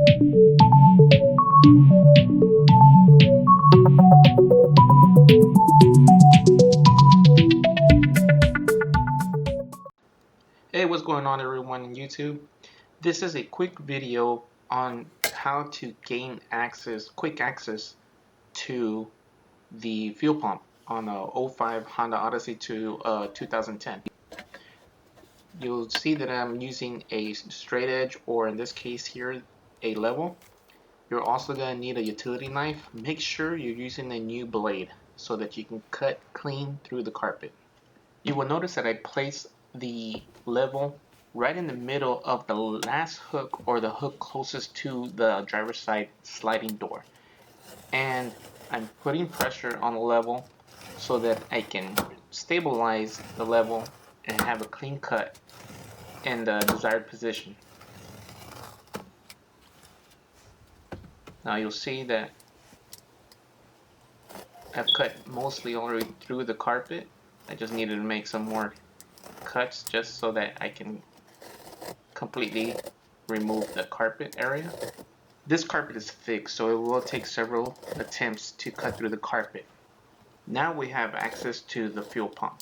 Hey, what's going on everyone in YouTube? This is a quick video on how to gain quick access to the fuel pump on a '05 Honda Odyssey to 2010. You'll see that I'm using a straight edge, or in this case here, a level. You're also going to need a utility knife. Make sure you're using a new blade so that you can cut clean through the carpet. You will notice that I placed the level right in the middle of the last hook, or the hook closest to the driver's side sliding door. And I'm putting pressure on the level so that I can stabilize the level and have a clean cut in the desired position. Now you'll see that I've cut mostly all the way through the carpet. I just needed to make some more cuts just so that I can completely remove the carpet area. This carpet is thick, so it will take several attempts to cut through the carpet. Now we have access to the fuel pump.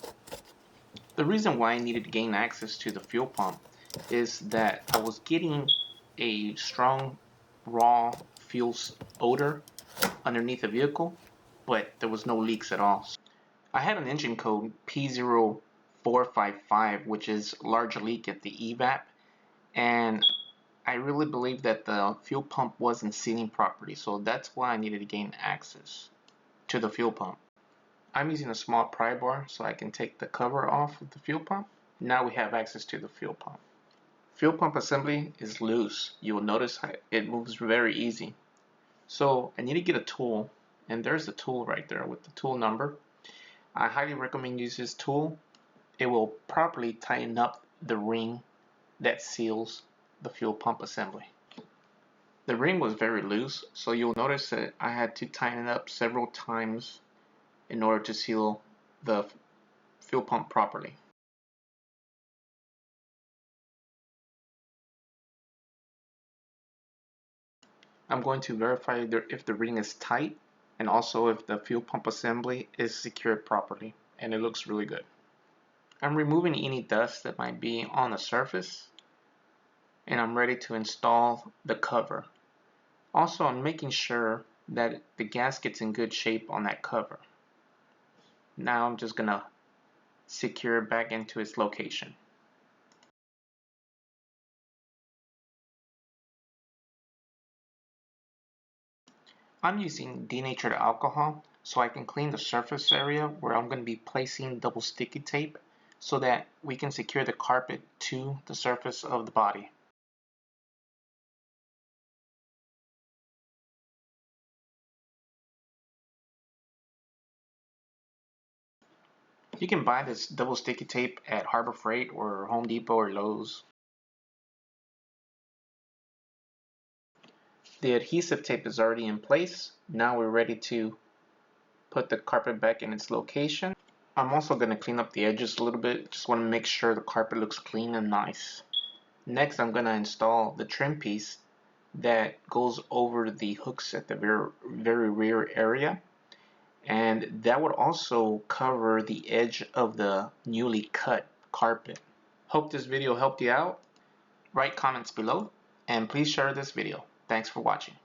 The reason why I needed to gain access to the fuel pump is that I was getting a strong raw fuel odor underneath the vehicle, but there was no leaks at all. I had an engine code P0455, which is large leak at the evap, and I really believe that the fuel pump wasn't sealing properly, so that's why I needed to gain access to the fuel pump. I'm using a small pry bar so I can take the cover off of the fuel pump. Now we have access to the fuel pump. Fuel pump assembly is loose. You will notice how it moves very easy. So I need to get a tool, and there's the tool right there with the tool number. I highly recommend using this tool. It will properly tighten up the ring that seals the fuel pump assembly. The ring was very loose, so you'll notice that I had to tighten it up several times in order to seal the fuel pump properly. I'm going to verify if the ring is tight, and also if the fuel pump assembly is secured properly, and it looks really good. I'm removing any dust that might be on the surface, and I'm ready to install the cover. Also, I'm making sure that the gasket's in good shape on that cover. Now I'm just gonna secure it back into its location. I'm using denatured alcohol so I can clean the surface area where I'm going to be placing double sticky tape so that we can secure the carpet to the surface of the body. You can buy this double sticky tape at Harbor Freight or Home Depot or Lowe's. The adhesive tape is already in place. Now we're ready to put the carpet back in its location. I'm also going to clean up the edges a little bit. Just want to make sure the carpet looks clean and nice. Next, I'm going to install the trim piece that goes over the hooks at the very rear area, and that would also cover the edge of the newly cut carpet. Hope this video helped you out. Write comments below, and please share this video. Thanks for watching.